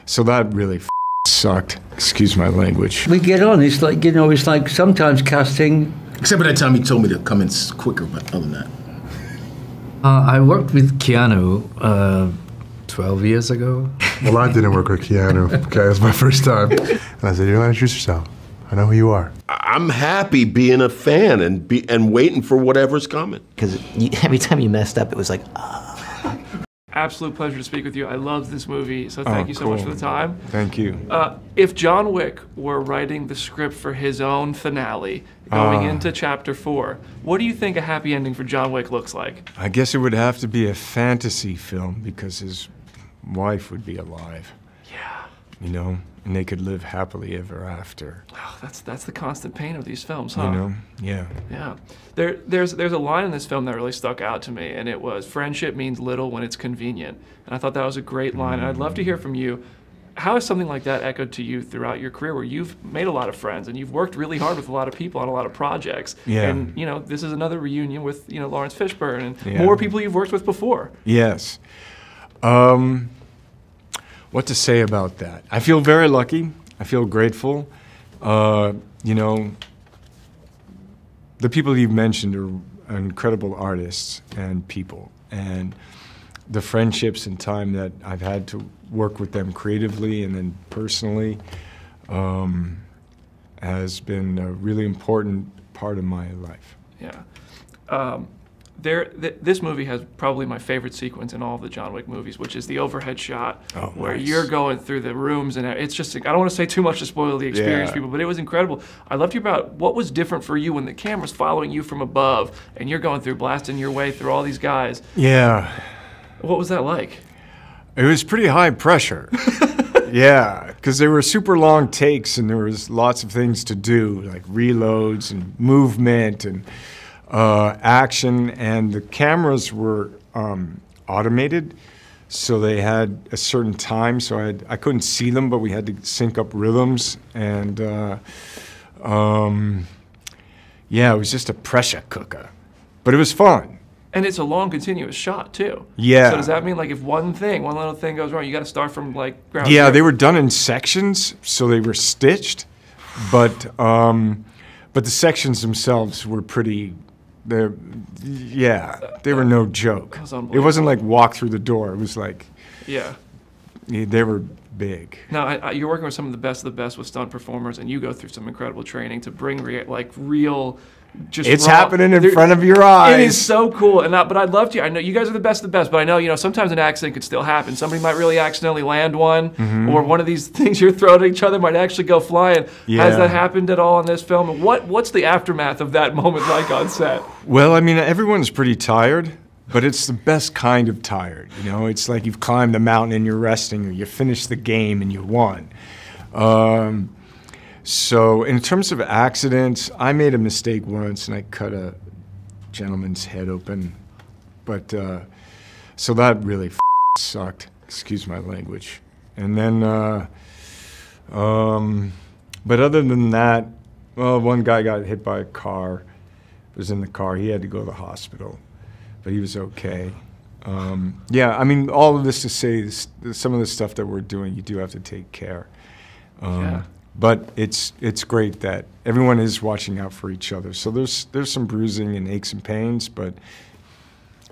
So that really sucked. Excuse my language. We get on. It's like, you know, it's like sometimes casting. Except for that time he told me to come in quicker, but other than that. I worked with Keanu 12 years ago. Well, I didn't work with Keanu. Okay, it was my first time. And I said, "You don't introduce yourself. I know who you are." I'm happy being a fan and waiting for whatever's coming. Because every time you messed up, it was like, Absolute pleasure to speak with you. I love this movie, so thank you so much for the time. Thank you. If John Wick were writing the script for his own finale, going into Chapter 4, what do you think a happy ending for John Wick looks like? I guess it would have to be a fantasy film because his wife would be alive. Yeah. You know, and they could live happily ever after. Oh, that's the constant pain of these films, huh? You know? Yeah. Yeah. There's a line in this film that really stuck out to me, and it was, "Friendship means little when it's convenient." And I thought that was a great line, and I'd love to hear from you. How has something like that echoed to you throughout your career, where you've made a lot of friends and you've worked really hard with a lot of people on a lot of projects? Yeah. And, you know, this is another reunion with, you know, Lawrence Fishburne and Yeah. more people you've worked with before. Yes. What to say about that? I feel very lucky. I feel grateful. You know, the people you've mentioned are incredible artists and people. And the friendships and time that I've had to work with them creatively and then personally has been a really important part of my life. Yeah. This movie has probably my favorite sequence in all of the John Wick movies, which is the overhead shot where you're going through the rooms, and it's just, I don't want to say too much to spoil the experience, people, but it was incredible. I'd love to hear about what was different for you when the camera's following you from above and you're going through, blasting your way through all these guys. Yeah. What was that like? It was pretty high pressure. Yeah, because they were super long takes and there was lots of things to do, like reloads and movement and action, and the cameras were automated, so they had a certain time, so I couldn't see them, but we had to sync up rhythms, and yeah, it was just a pressure cooker, but it was fun. And it's a long, continuous shot, too. Yeah. So does that mean, like, if one little thing goes wrong, you got to start from, like, ground Yeah, zero? they were done in sections, so they were stitched, but the sections themselves were pretty. They were no joke. It wasn't like walk through the door. It was like, yeah, they were big. Now, you're working with some of the best with stunt performers, and you go through some incredible training to bring real. It's happening in front of your eyes. It is so cool, but I'd love to. I know you guys are the best of the best, but I know, you know, sometimes an accident could still happen. Somebody might really accidentally land one, or one of these things you're throwing at each other might actually go flying. Yeah. Has that happened at all in this film? What's the aftermath of that moment like on set? Well, I mean, everyone's pretty tired, but it's the best kind of tired. You know, it's like you've climbed the mountain and you're resting, or you finished the game and you won. So in terms of accidents, I made a mistake once and I cut a gentleman's head open. But, so that really sucked. Excuse my language. And then, but other than that, well, one guy got hit by a car, was in the car. He had to go to the hospital, but he was okay. Yeah, I mean, all of this to say is, some of the stuff that we're doing, you do have to take care. Yeah. But it's great that everyone is watching out for each other. So there's some bruising and aches and pains, but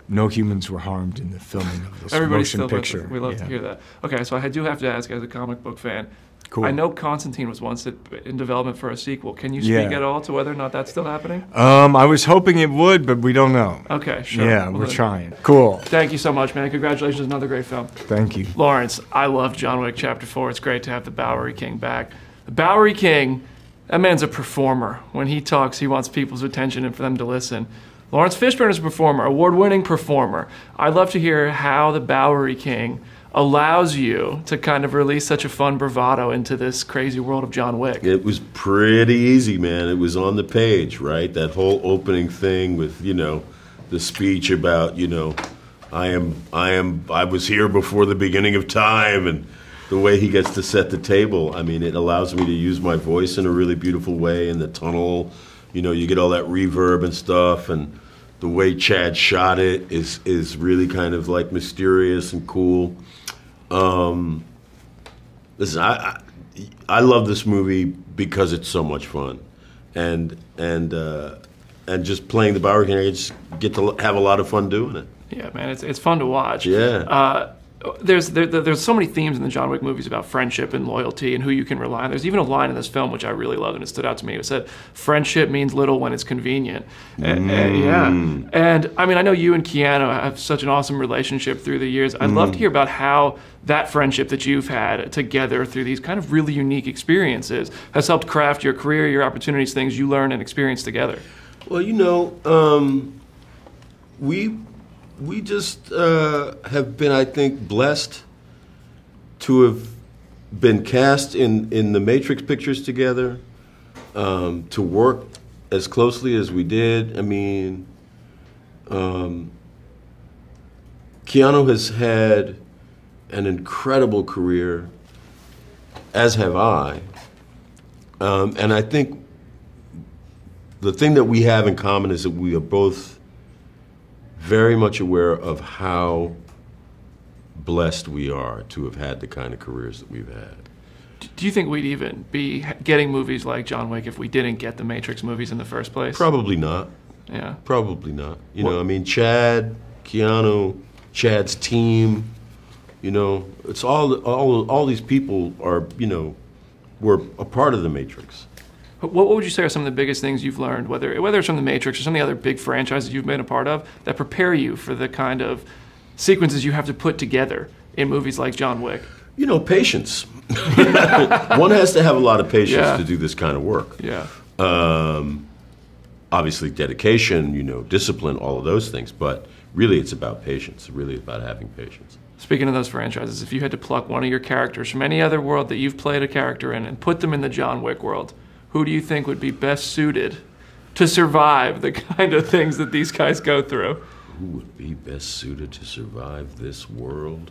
no humans were harmed in the filming of this motion picture. We love to hear that. Okay, so I do have to ask, as a comic book fan, cool. I know Constantine was once in development for a sequel. Can you speak at all to whether or not that's still happening? I was hoping it would, but we don't know. Okay, sure. Yeah, we're trying. Cool. Thank you so much, man. Congratulations, another great film. Thank you. Lawrence, I love John Wick Chapter 4. It's great to have the Bowery King back. The Bowery King, that man's a performer. When he talks, he wants people's attention and for them to listen. Lawrence Fishburne is a performer, award-winning performer. I'd love to hear how the Bowery King allows you to kind of release such a fun bravado into this crazy world of John Wick. It was pretty easy, man. It was on the page, right? That whole opening thing with, you know, the speech about, you know, I was here before the beginning of time, and the way he gets to set the table. I mean, it allows me to use my voice in a really beautiful way in the tunnel. You know, you get all that reverb and stuff, and the way Chad shot it is really kind of like mysterious and cool. Listen, I love this movie because it's so much fun, and just playing the Bowery King, I just get to have a lot of fun doing it. Yeah, man, it's fun to watch. Yeah. There's so many themes in the John Wick movies about friendship and loyalty and who you can rely on. There's even a line in this film which I really loved and it stood out to me. It said, "Friendship means little when it's convenient." Yeah, and I mean, I know you and Keanu have such an awesome relationship through the years. I'd love to hear about how that friendship that you've had together through these kind of really unique experiences has helped craft your career, your opportunities, things you learn and experience together. Well, we just have been, I think, blessed to have been cast in the Matrix pictures together, to work as closely as we did. I mean, Keanu has had an incredible career, as have I. And I think the thing that we have in common is that we are both very much aware of how blessed we are to have had the kind of careers that we've had. Do you think we'd even be getting movies like John Wick if we didn't get the Matrix movies in the first place? Probably not. Yeah. Probably not. You know, I mean, Chad, Keanu, Chad's team, it's all these people are, were a part of the Matrix. What would you say are some of the biggest things you've learned, whether it's from The Matrix or some of the other big franchises you've been a part of, that prepare you for the kind of sequences you have to put together in movies like John Wick? Patience. One has to have a lot of patience to do this kind of work. Yeah. Obviously dedication, discipline, all of those things, but really it's about patience. It's really about having patience. Speaking of those franchises, if you had to pluck one of your characters from any other world that you've played a character in and put them in the John Wick world, who do you think would be best suited to survive the kind of things that these guys go through? Who would be best suited to survive this world?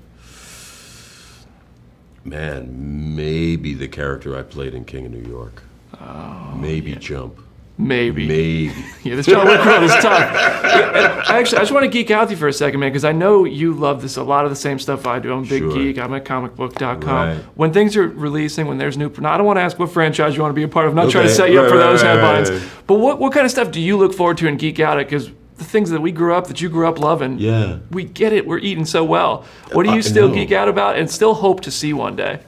Man, maybe the character I played in King of New York. Oh, maybe Jump. Maybe. Yeah, this John Wick world is tough. Actually, I just want to geek out with you for a second, man, because I know you love a lot of the same stuff I do. I'm a big geek. I'm at Comicbook.com. Right. When things are releasing, when there's new... Now, I don't want to ask what franchise you want to be a part of. I'm not trying to set you up for those headlines. Right. But what kind of stuff do you look forward to and geek out at? Because the things that you grew up loving, we get it. We're eating so well. What do you still geek out about and still hope to see one day?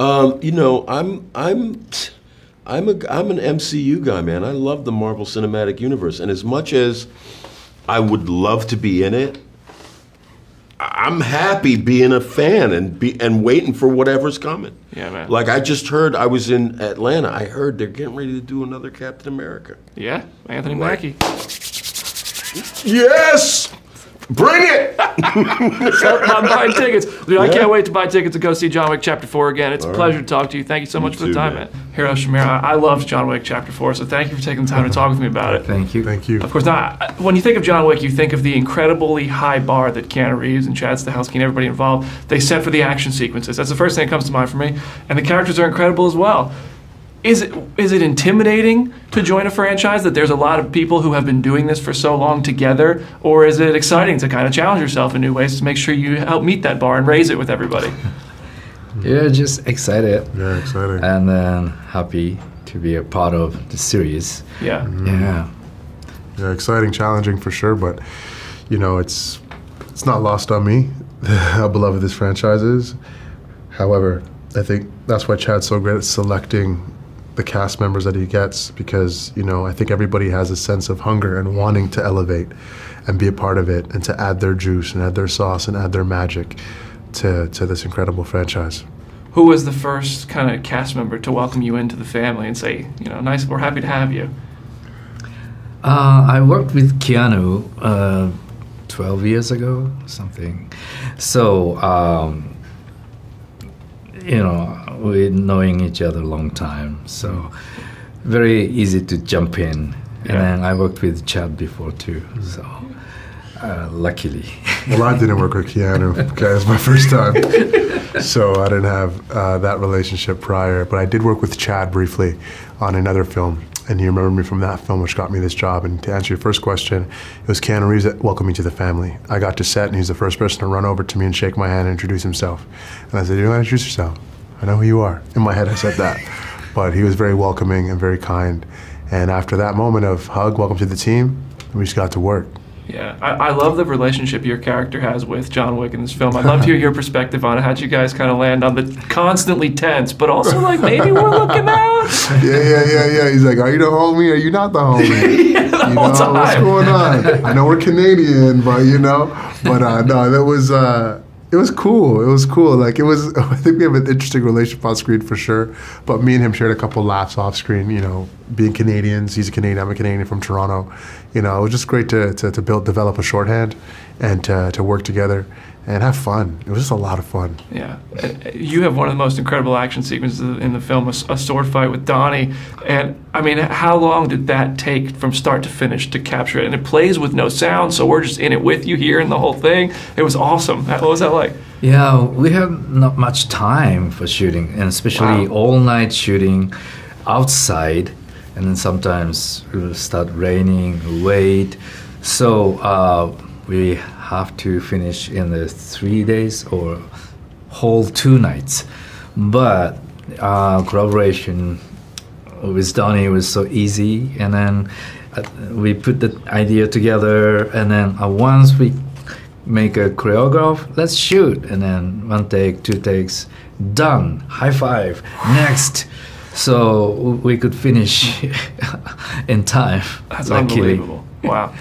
I'm an MCU guy, man. I love the Marvel Cinematic Universe, and as much as I would love to be in it, I'm happy being a fan and waiting for whatever's coming. Yeah, man. Like I just heard, I was in Atlanta. I heard they're getting ready to do another Captain America. Yeah, Anthony Mackie. Yes. Bring it! I'm buying tickets. Dude, I can't wait to buy tickets to go see John Wick Chapter 4 again. It's a pleasure to talk to you. Thank you so much for the time, man. Hiro Shamir, I loved John Wick Chapter 4, so thank you for taking the time to talk with me about it. Thank you. Thank you. Of course, now, when you think of John Wick, you think of the incredibly high bar that Keanu Reeves and Chad Stahelski and everybody involved, they set for the action sequences. That's the first thing that comes to mind for me. And the characters are incredible as well. Is it intimidating to join a franchise that there's a lot of people who have been doing this for so long together, or is it exciting to kind of challenge yourself in new ways to make sure you help meet that bar and raise it with everybody? Yeah, just excited. Yeah, exciting. And then happy to be a part of the series. Yeah. Yeah. Yeah, exciting, challenging for sure, but it's not lost on me how beloved this franchise is. However, I think that's why Chad's so great at selecting the cast members that he gets, because I think everybody has a sense of hunger and wanting to elevate and be a part of it and to add their juice and add their sauce and add their magic to this incredible franchise. Who was the first kind of cast member to welcome you into the family and say, nice, we're happy to have you? I worked with Keanu 12 years ago, something. So, we're knowing each other a long time, so very easy to jump in. And then I worked with Chad before too, so luckily. Well, I didn't work with Keanu. Okay, it was my first time, so I didn't have that relationship prior. But I did work with Chad briefly on another film, and he remembered me from that film, which got me this job. And to answer your first question, it was Keanu Reeves that welcomed me to the family. I got to set, and he's the first person to run over to me and shake my hand and introduce himself. And I said, "You want to introduce yourself? I know who you are. In my head, I said that. But he was very welcoming and very kind. And after that moment of hug, welcome to the team, we just got to work. Yeah, I love the relationship your character has with John Wick in this film. I'd love to hear your perspective on it. How'd you guys kind of land on the constantly tense, but also like maybe we're looking out? Yeah. He's like, are you the homie? Are you not the homie? Yeah, the whole time. What's going on? I know we're Canadian, but no, that was. It was cool. It was cool. Like it was. I think we have an interesting relationship on screen for sure. But me and him shared a couple laughs off screen. Being Canadians, he's a Canadian. I'm a Canadian from Toronto. It was just great to develop a shorthand, and to work together and have fun. It was just a lot of fun. Yeah, you have one of the most incredible action sequences in the film, a sword fight with Donnie. And I mean, how long did that take from start to finish to capture it? And it plays with no sound, so we're just in it with you, hearing the whole thing. It was awesome. What was that like? Yeah, we have not much time for shooting, and especially all night shooting outside, and then sometimes it will start raining, wait. So we have to finish in the 3 days or whole 2 nights. But collaboration with Donnie was so easy, and then we put the idea together, and then once we make a choreograph, let's shoot, and then 1 take, 2 takes, done, high five, next. So we could finish in time. That's unbelievable. Wow.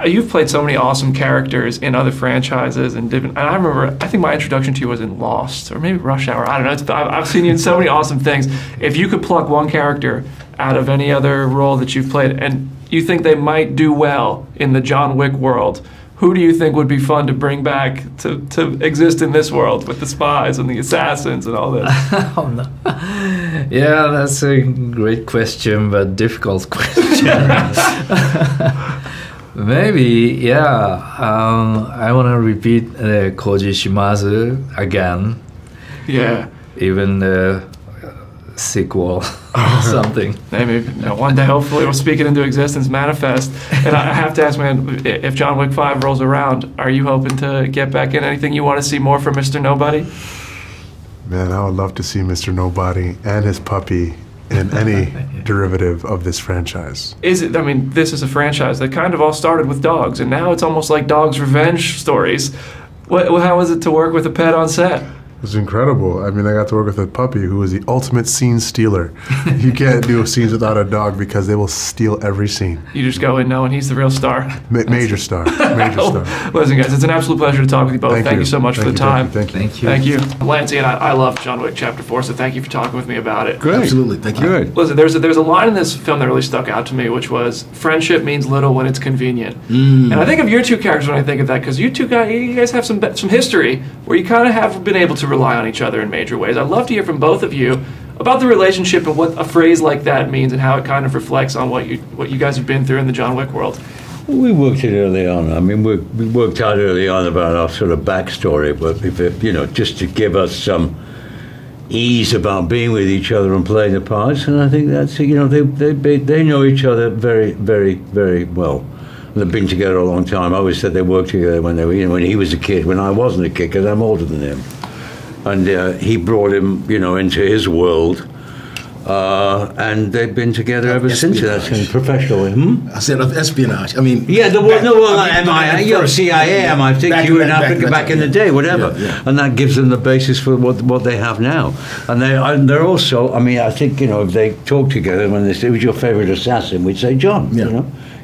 You've played so many awesome characters in other franchises and different. And I remember, I think my introduction to you was in Lost or maybe Rush Hour. I don't know. I've seen you in so many awesome things. If you could pluck one character out of any other role that you've played, and you think they might do well in the John Wick world, who do you think would be fun to bring back to exist in this world with the spies and the assassins and all this? Oh, no. Yeah, that's a great question, but difficult question. Maybe, yeah. I want to repeat Koji Shimazu again. Yeah. Even the sequel or something. Maybe one day, hopefully, we'll speak it into existence, manifest. And I have to ask, man, if John Wick 5 rolls around, are you hoping to get back in? Anything you want to see more from Mr. Nobody? Man, I would love to see Mr. Nobody and his puppy in any derivative of this franchise. I mean, this is a franchise that kind of all started with dogs, and now it's almost like dogs' revenge stories. How was it to work with a pet on set? It was incredible. I mean, I got to work with a puppy who was the ultimate scene stealer. You can't do scenes without a dog because they will steal every scene. You just go in knowing he's the real star. Major star. Major star. Listen, guys, it's an absolute pleasure to talk with you both. Thank you so much for the time. Thank you. Thank you. Lancey and I love John Wick Chapter 4, so thank you for talking with me about it. Great. Absolutely. Thank you. Good. Listen, there's a line in this film that really stuck out to me, which was, friendship means little when it's convenient. And I think of your two characters when I think of that, because you guys have some history where you kind of have been able to rely on each other in major ways. I'd love to hear from both of you about the relationship and what a phrase like that means and how it kind of reflects on what you guys have been through in the John Wick world. We worked it early on. I mean, we worked out early on about our sort of backstory, but if, just to give us some ease about being with each other and playing the parts. And I think that's they know each other very, very, very well. They've been together a long time. I always said they worked together when they were, when he was a kid, when I wasn't a kid, because I'm older than him. And he brought him, into his world, and they've been together ever since. That's professional. I said of espionage. I mean, yeah, MI, CIA, I think you were in Africa back in the day, whatever, and that gives them the basis for what they have now. And they're also, I think if they talk together, when they say, "Who's your favorite assassin?" we'd say John.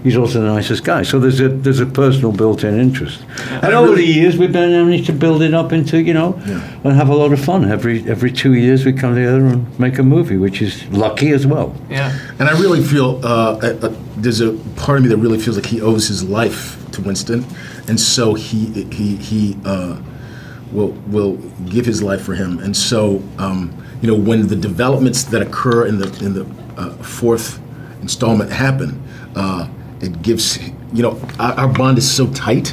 He's also the nicest guy. So there's a personal built-in interest. And over the years, we've managed to build it up into, and have a lot of fun. Every 2 years, we come together and make a movie, which is lucky as well. Yeah. And I really feel there's a part of me that really feels like he owes his life to Winston, and so he will give his life for him. And so when the developments that occur in the fourth installment happen. It gives, our bond is so tight.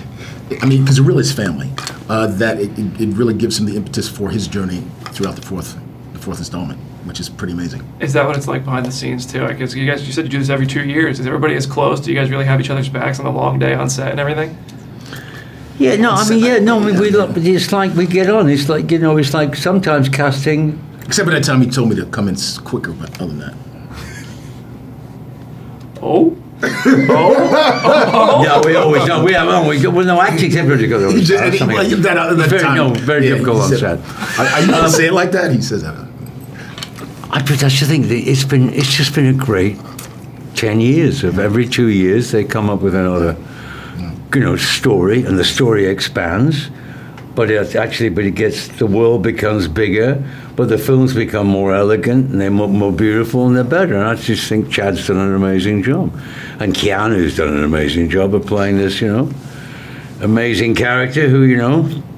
I mean, because it really is family. That it really gives him the impetus for his journey throughout the fourth installment, which is pretty amazing. Is that what it's like behind the scenes too? Because you said you do this every 2 years. Is everybody as close? Do you guys really have each other's backs on the long day on set and everything? Yeah, no, we look. It's like we get on. It's like it's like sometimes casting Except for that time he told me to come in quicker, but other than that. Oh? Yeah, we always know. We have no acting temporary to go there. Very difficult on set. I don't say it like that. He says that. That's the thing. It's just been a great 10 years. Of every 2 years, they come up with another, story, and the story expands. But the world becomes bigger, but the films become more elegant, and they're more beautiful, and they're better. And I just think Chad's done an amazing job. And Keanu's done an amazing job of playing this, amazing character who,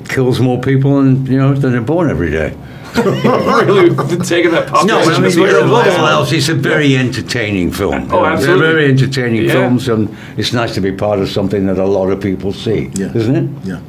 kills more people than are born every day. Really taking that pop. No, I mean, above all else, it's a very entertaining film. Oh, absolutely. They're very entertaining films, and it's nice to be part of something that a lot of people see, isn't it? Yeah.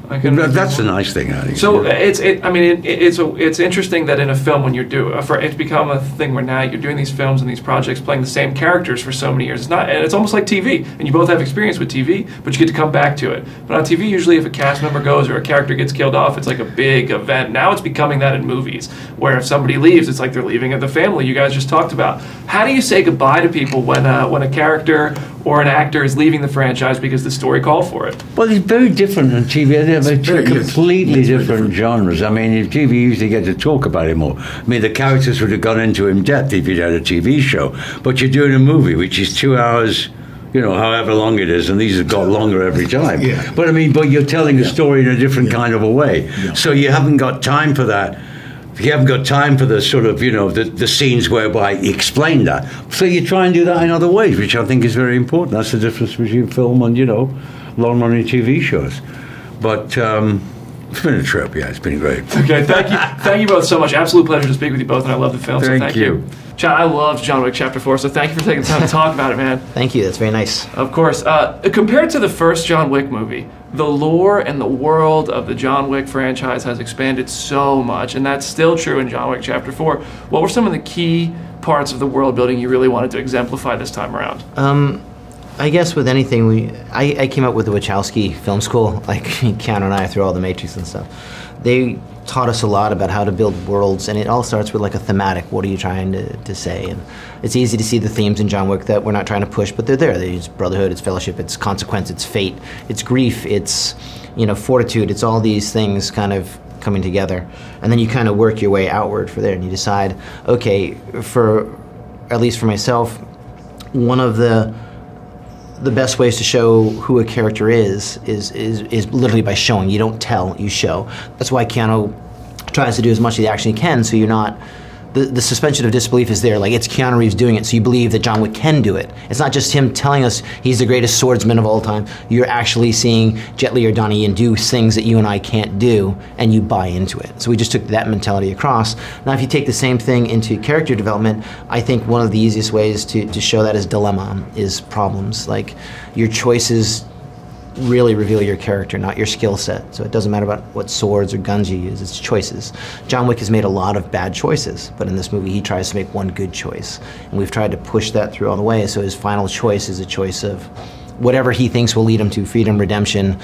That's the nice thing, I think. So it's interesting that in a film when it's become a thing where now you're doing these films and these projects playing the same characters for so many years. It's almost like TV, and you both have experience with TV, but you get to come back to it. But on TV, usually if a cast member goes or a character gets killed off, it's like a big event. Now it's becoming that in movies, where if somebody leaves, it's like they're leaving at the family you guys just talked about. How do you say goodbye to people when a character or an actor is leaving the franchise because the story called for it? Well, it's very different on TV. They're completely different genres. I mean, in TV, you usually get to talk about it more. I mean, the characters would have gone into in depth if you'd had a TV show, but you're doing a movie, which is 2 hours, however long it is, and these have got longer every time. Yeah. But you're telling a story in a different kind of a way. Yeah. So you haven't got time for that. You haven't got time for the sort of, the scenes whereby you explain that. So you try and do that in other ways, which I think is very important. That's the difference between film and, long-running TV shows. But it's been a trip, it's been great. Okay, thank you. Thank you both so much. Absolute pleasure to speak with you both, and I love the film, so thank you. Chad, I love John Wick Chapter 4, so thank you for taking the time to talk about it, man. Thank you, that's very nice. Of course. Compared to the first John Wick movie, the lore and the world of the John Wick franchise has expanded so much, and that's still true in John Wick Chapter 4. What were some of the key parts of the world building you really wanted to exemplify this time around? I guess with anything, I came up with the Wachowski Film School, like Keanu and I through all the Matrix and stuff. They taught us a lot about how to build worlds, and it all starts with like a thematic. What are you trying to say? And it's easy to see the themes in John Wick that we're not trying to push, but they're there. It's brotherhood, it's fellowship, it's consequence, it's fate, it's grief, it's fortitude. It's all these things kind of coming together, and then you kind of work your way outward for there, and you decide, okay, at least for myself, one of the best ways to show who a character is literally by showing. You don't tell, you show. That's why Keanu tries to do as much as he actually can, so you're not, the suspension of disbelief is there. Like, it's Keanu Reeves doing it, so you believe that John Wick can do it. It's not just him telling us he's the greatest swordsman of all time. You're actually seeing Jet Li or Donnie Yen do things that you and I can't do, and you buy into it. So we just took that mentality across. Now, if you take the same thing into character development, I think one of the easiest ways to show that is dilemma, is problems. Like, your choices really reveal your character, not your skill set. So it doesn't matter about what swords or guns you use, it's choices. John Wick has made a lot of bad choices, but in this movie he tries to make one good choice. And we've tried to push that through all the way, so his final choice is a choice of whatever he thinks will lead him to freedom, redemption,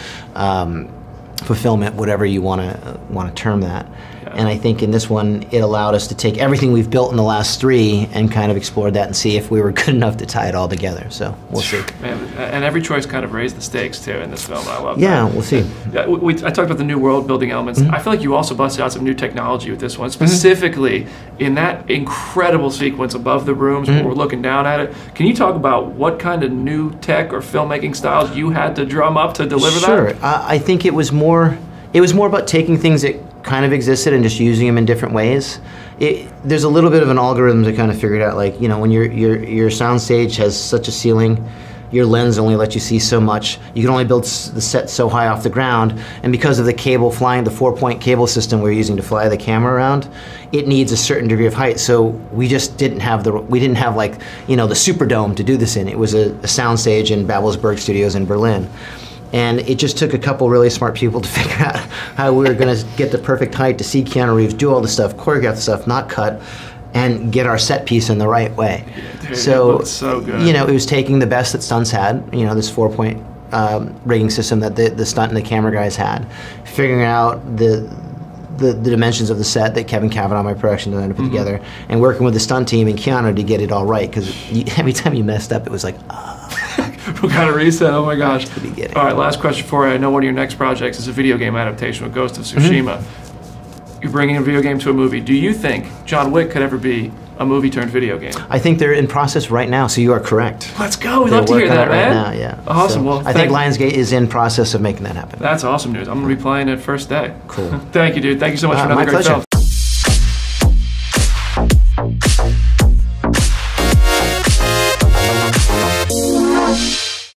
fulfillment, whatever you want to term that. And I think in this one, it allowed us to take everything we've built in the last three and kind of explore that and see if we were good enough to tie it all together. So we'll see. Man, and every choice kind of raised the stakes too in this film. I love that. Yeah, we'll see. I talked about the new world building elements. I feel like you also busted out some new technology with this one, specifically in that incredible sequence above the rooms where we're looking down at it. Can you talk about what kind of new tech or filmmaking styles you had to drum up to deliver that? Sure. I think it was more about taking things that kind of existed and just using them in different ways. There's a little bit of an algorithm to kind of figure it out. Like, when your sound stage has such a ceiling, your lens only lets you see so much. You can only build the set so high off the ground, and because of the cable flying, the 4-point cable system we're using to fly the camera around, it needs a certain degree of height. So we just didn't have the Superdome to do this in. It was a sound stage in Babelsberg Studios in Berlin. And it just took a couple really smart people to figure out how we were going to get the perfect height to see Keanu Reeves do all the stuff, choreograph the stuff, not cut, and get our set piece in the right way. Dude, so good. It was taking the best that stunts had, this 4-point rigging system that the stunt and the camera guys had, figuring out the the dimensions of the set that Kevin Cavanaugh, my production designer, put together, and working with the stunt team and Keanu to get it all right. Because every time you messed up, it was like, we got to reset. Oh my gosh. beginning. All right, last question for you. I know one of your next projects is a video game adaptation with Ghost of Tsushima. You're bringing a video game to a movie. Do you think John Wick could ever be a movie turned video game? I think they're in process right now, so you are correct. Let's go. We'd They're love to hear working that, on it man. right now, yeah. Awesome. So Well, I think Lionsgate is in process of making that happen. That's awesome news. I'm going to be playing it first day. Cool. Thank you, dude. Thank you so much for another my great pleasure. film.